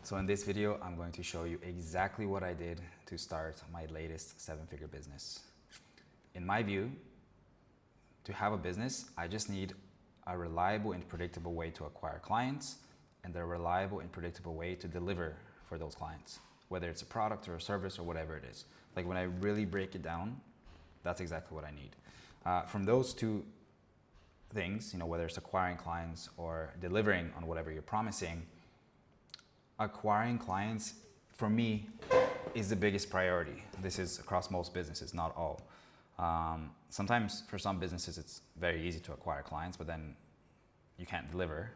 So in this video, I'm going to show you exactly what I did to start my latest seven-figure business. In my view, to have a business, I just need a reliable and predictable way to acquire clients and a reliable and predictable way to deliver for those clients, whether it's a product or a service or whatever it is. Like when I really break it down, that's exactly what I need. From those two things, whether it's acquiring clients or delivering on whatever you're promising, acquiring clients for me is the biggest priority. This is across most businesses, not all. Sometimes for some businesses it's very easy to acquire clients, but then you can't deliver.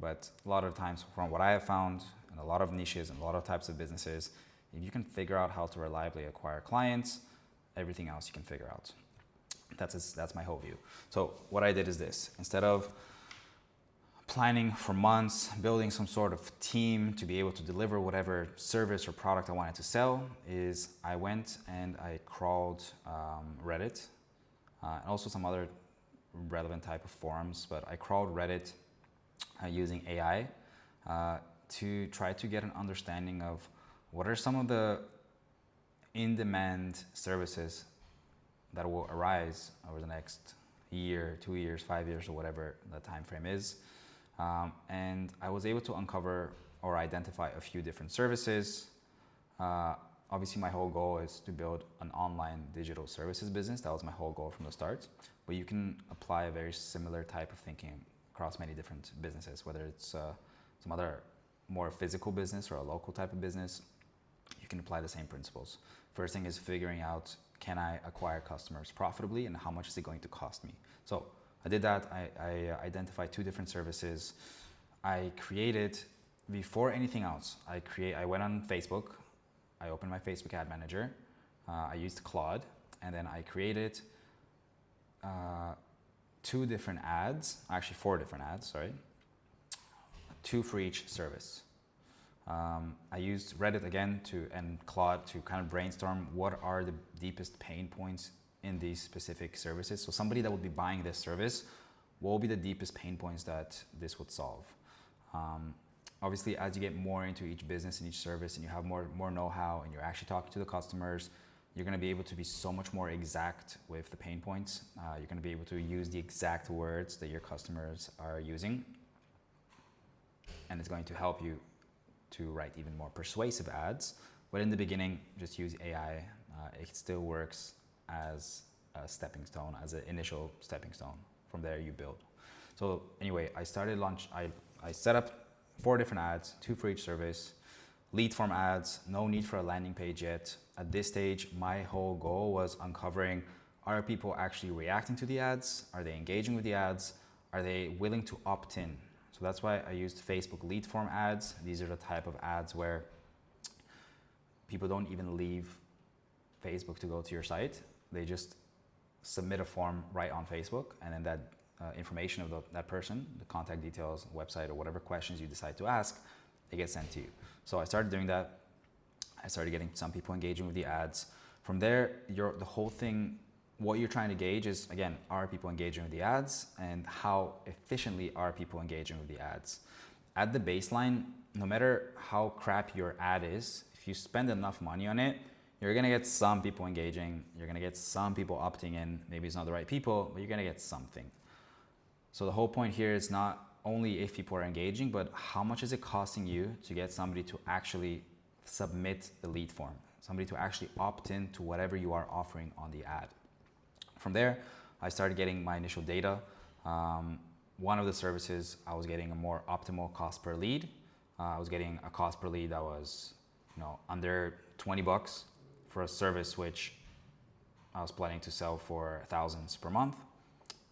But a lot of times, from what I have found in a lot of niches and a lot of types of businesses, if you can figure out how to reliably acquire clients, everything else you can figure out. That's my whole view. So what I did is this: instead of planning for months, building some sort of team to be able to deliver whatever service or product I wanted to sell, is I went and I crawled Reddit and also some other relevant type of forums, but I crawled Reddit using AI to try to get an understanding of what are some of the in-demand services that will arise over the next year, 2 years, 5 years, or whatever the time frame is. And I was able to uncover or identify a few different services. Obviously, my whole goal is to build an online digital services business. That was my whole goal from the start. But you can apply a very similar type of thinking across many different businesses, whether it's some other more physical business or a local type of business. You can apply the same principles. First thing is figuring out, can I acquire customers profitably and how much is it going to cost me? So I did that. I identified 2 different services. I created, before anything else, I went on Facebook. I opened my Facebook ad manager. I used Claude, and then I created 2 different ads, actually 4 different ads, sorry. 2 for each service. I used Reddit again and Claude to kind of brainstorm what are the deepest pain points in these specific services. So somebody that would be buying this service, what will be the deepest pain points that this would solve? Obviously, as you get more into each business and each service and you have more know-how and you're actually talking to the customers, you're gonna be able to be so much more exact with the pain points. You're gonna be able to use the exact words that your customers are using. And it's going to help you to write even more persuasive ads. But in the beginning, just use AI. It still works as a stepping stone, as an initial stepping stone. From there, you build. So anyway, I set up 4 different ads, 2 for each service, lead form ads, no need for a landing page yet. At this stage, my whole goal was uncovering, are people actually reacting to the ads? Are they engaging with the ads? Are they willing to opt in? So that's why I used Facebook lead form ads. These are the type of ads where people don't even leave Facebook to go to your site. They just submit a form right on Facebook, and then that information of that person, the contact details, website, or whatever questions you decide to ask, it gets sent to you. So I started doing that. I started getting some people engaging with the ads. From there, the whole thing, what you're trying to gauge is, again, are people engaging with the ads, and how efficiently are people engaging with the ads? At the baseline, no matter how crap your ad is, if you spend enough money on it, you're gonna get some people engaging, you're gonna get some people opting in. Maybe it's not the right people, but you're gonna get something. So the whole point here is not only if people are engaging, but how much is it costing you to get somebody to actually submit the lead form, somebody to actually opt in to whatever you are offering on the ad. From there, I started getting my initial data. One of the services, I was getting a more optimal cost per lead. I was getting a cost per lead that was, under $20 for a service which I was planning to sell for thousands per month.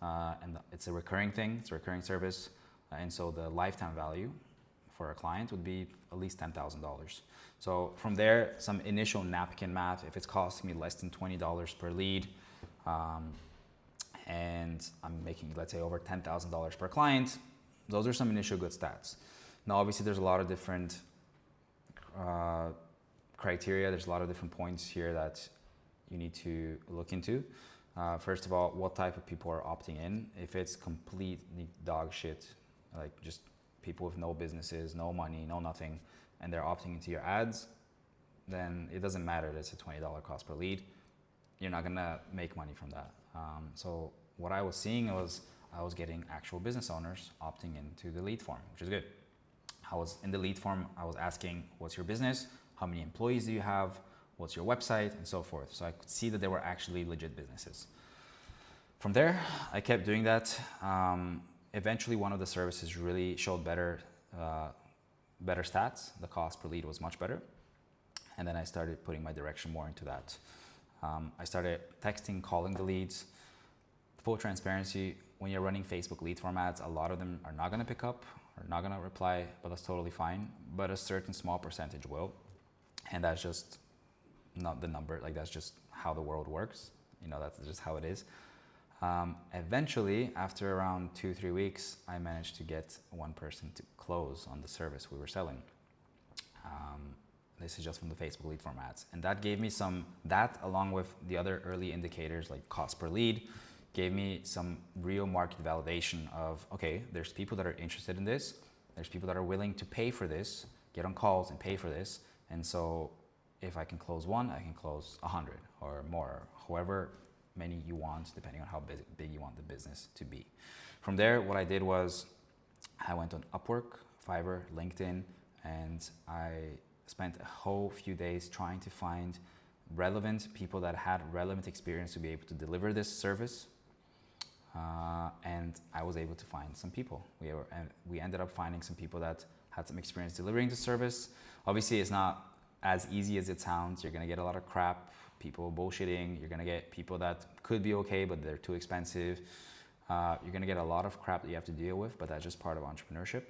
And it's a recurring thing, it's a recurring service. And so the lifetime value for a client would be at least $10,000. So from there, some initial napkin math, if it's costing me less than $20 per lead, and I'm making, let's say, over $10,000 per client, those are some initial good stats. Now, obviously, there's a lot of different criteria. There's a lot of different points here that you need to look into. First of all, what type of people are opting in? If it's completely dog shit, like just people with no businesses, no money, no nothing, and they're opting into your ads, then it doesn't matter that it's a $20 cost per lead. You're not gonna make money from that. So what I was seeing was I was getting actual business owners opting into the lead form, which is good. I was in the lead form, I was asking, what's your business? How many employees do you have? What's your website? And so forth. So I could see that they were actually legit businesses. From there, I kept doing that. Eventually, one of the services really showed better stats. The cost per lead was much better. And then I started putting my direction more into that. I started texting, calling the leads. Full transparency, when you're running Facebook lead form ads, a lot of them are not gonna pick up, or not gonna reply, but that's totally fine. But a certain small percentage will. And that's just not the number, like that's just how the world works. You know, that's just how it is. Eventually, after around 2-3 weeks, I managed to get one person to close on the service we were selling. This is just from the Facebook lead form ads. And that gave me that along with the other early indicators like cost per lead, gave me some real market validation of, okay, there's people that are interested in this. There's people that are willing to pay for this, get on calls and pay for this. And so if I can close one, I can close 100 or more, however many you want, depending on how big you want the business to be. From there, what I did was I went on Upwork, Fiverr, LinkedIn, and I spent a whole few days trying to find relevant people that had relevant experience to be able to deliver this service. And I was able to find some people. We ended up finding some people that had some experience delivering the service. Obviously, it's not as easy as it sounds. You're gonna get a lot of crap, people bullshitting. You're gonna get people that could be okay, but they're too expensive. You're gonna get a lot of crap that you have to deal with, but that's just part of entrepreneurship.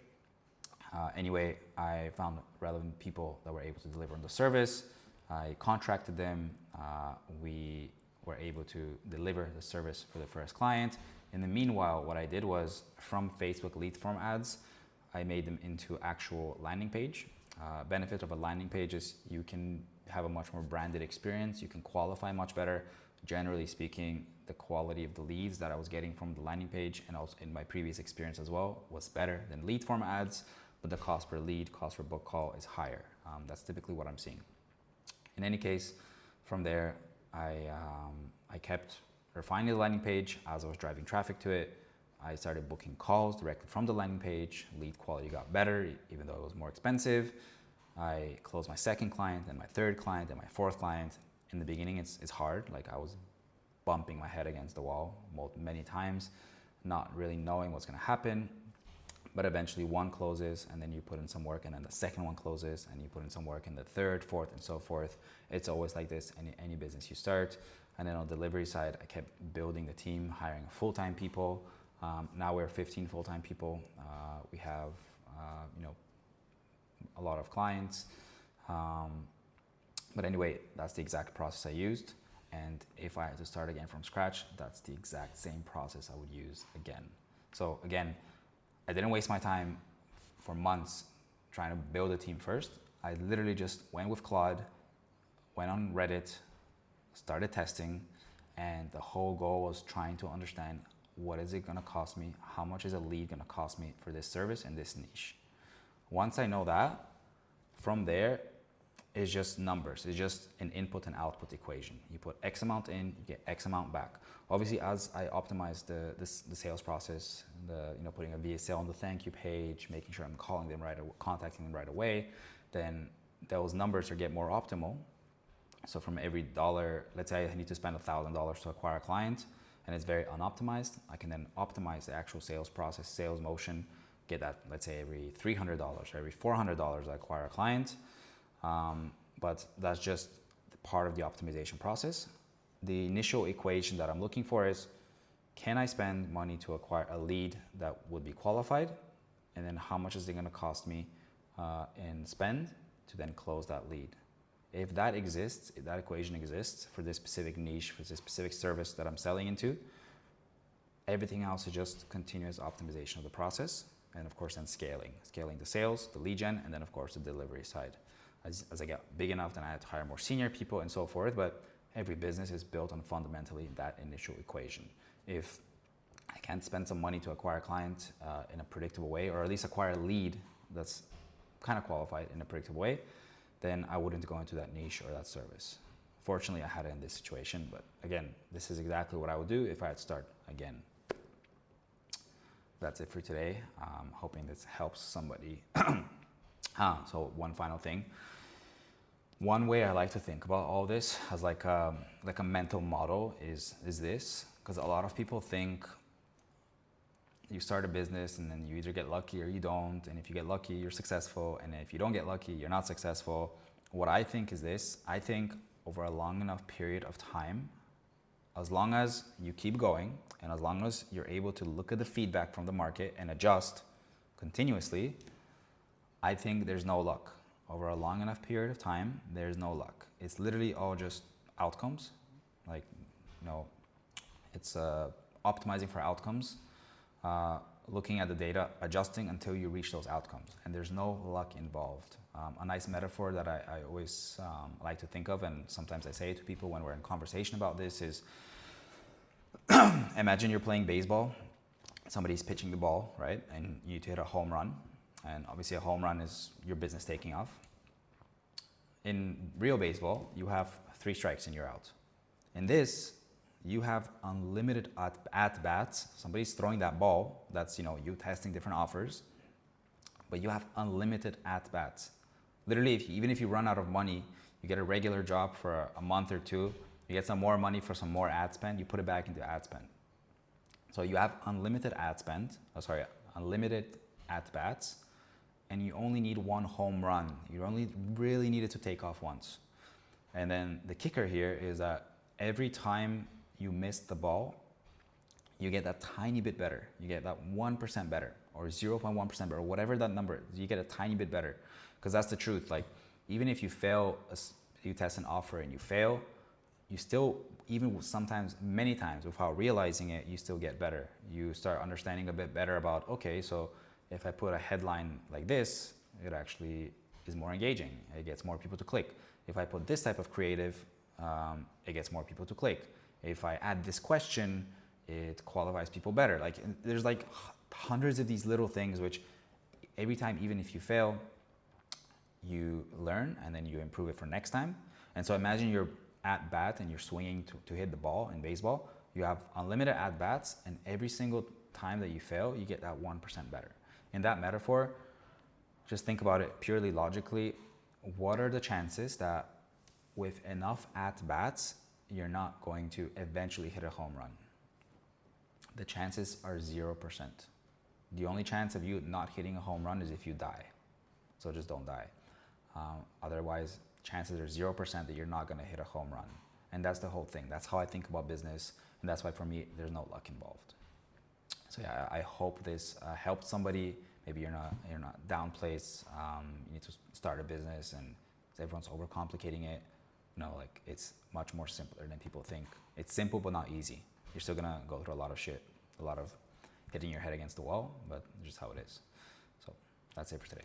Anyway, I found relevant people that were able to deliver on the service. I contracted them. We were able to deliver the service for the first client. In the meanwhile, what I did was from Facebook lead form ads, I made them into actual landing page. Benefit of a landing page is you can have a much more branded experience. You can qualify much better. Generally speaking, the quality of the leads that I was getting from the landing page and also in my previous experience as well was better than lead form ads, but the cost per lead, cost per book call is higher. That's typically what I'm seeing. In any case, from there, I kept refining the landing page as I was driving traffic to it. I started booking calls directly from the landing page. Lead quality got better, even though it was more expensive. I closed my second client, and my third client, and my fourth client. In the beginning, it's hard. Like I was bumping my head against the wall many times, not really knowing what's gonna happen. But eventually one closes, and then you put in some work, and then the second one closes, and you put in some work, and the third, fourth, and so forth. It's always like this in any business you start. And then on the delivery side, I kept building the team, hiring full-time people. Now we're 15 full-time people. We have, a lot of clients. But anyway, that's the exact process I used. And if I had to start again from scratch, that's the exact same process I would use again. So again, I didn't waste my time for months trying to build a team first. I literally just went with Claude, went on Reddit, started testing, and the whole goal was trying to understand what is it gonna cost me, how much is a lead gonna cost me for this service and this niche. Once I know that, from there, it's just numbers. It's just an input and output equation. You put X amount in, you get X amount back. Obviously, as I optimize the sales process, putting a VSL on the thank you page, making sure I'm calling them contacting them right away, then those numbers get more optimal. So from every dollar, let's say I need to spend $1,000 to acquire a client, and it's very unoptimized, I can then optimize the actual sales process, sales motion, get that, let's say every $300 or every $400 I acquire a client. But that's just part of the optimization process. The initial equation that I'm looking for is, can I spend money to acquire a lead that would be qualified? And then how much is it gonna cost me in spend to then close that lead? If that exists, if that equation exists for this specific niche, for this specific service that I'm selling into, everything else is just continuous optimization of the process. And of course then scaling the sales, the lead gen, and then of course the delivery side. As I get big enough, then I had to hire more senior people and so forth, but every business is built on fundamentally that initial equation. If I can't spend some money to acquire a client in a predictable way, or at least acquire a lead that's kind of qualified in a predictable way, then I wouldn't go into that niche or that service. Fortunately, I had it in this situation, but again, this is exactly what I would do if I had to start again. That's it for today. Hoping this helps somebody. So one final thing. One way I like to think about all this as like a mental model is this, because a lot of people think you start a business and then you either get lucky or you don't, and if you get lucky, you're successful, and if you don't get lucky, you're not successful. What I think is this: I think over a long enough period of time, as long as you keep going and as long as you're able to look at the feedback from the market and adjust continuously, I think there's no luck. Over a long enough period of time, there's no luck. It's literally all just outcomes. Like, it's optimizing for outcomes, looking at the data, adjusting until you reach those outcomes. And there's no luck involved. A nice metaphor that I always like to think of, and sometimes I say it to people when we're in conversation about this, is imagine you're playing baseball, somebody's pitching the ball, right? And you need to hit a home run. And obviously a home run is your business taking off. In real baseball, you have 3 strikes and you're out. In this, you have unlimited at-bats. Somebody's throwing that ball, that's you testing different offers, but you have unlimited at-bats. Literally, even if you run out of money, you get a regular job for a month or 2, you get some more money for some more ad spend, you put it back into ad spend. So you have unlimited unlimited at-bats, and you only need 1 home run. You only really need it to take off once. And then the kicker here is that every time you miss the ball, you get that tiny bit better. You get that 1% better, or 0.1% better, or whatever that number is, you get a tiny bit better. Because that's the truth. Like, even if you fail, you test an offer and you fail, you still, even sometimes, many times, without realizing it, you still get better. You start understanding a bit better about, okay, so if I put a headline like this, it actually is more engaging. It gets more people to click. If I put this type of creative, it gets more people to click. If I add this question, it qualifies people better. Like, there's like hundreds of these little things which every time, even if you fail, you learn and then you improve it for next time. And so imagine you're at bat and you're swinging to hit the ball in baseball. You have unlimited at bats, and every single time that you fail, you get that 1% better. In that metaphor, just think about it purely logically. What are the chances that with enough at bats, you're not going to eventually hit a home run? The chances are 0%. The only chance of you not hitting a home run is if you die. So just don't die. Otherwise, chances are 0% that you're not going to hit a home run. And that's the whole thing. That's how I think about business. And that's why for me, there's no luck involved. So yeah, I hope this helped somebody. Maybe you're not down place. You need to start a business and everyone's overcomplicating it. No, like, it's much more simpler than people think. It's simple, but not easy. You're still going to go through a lot of shit, a lot of hitting your head against the wall, but just how it is. So that's it for today.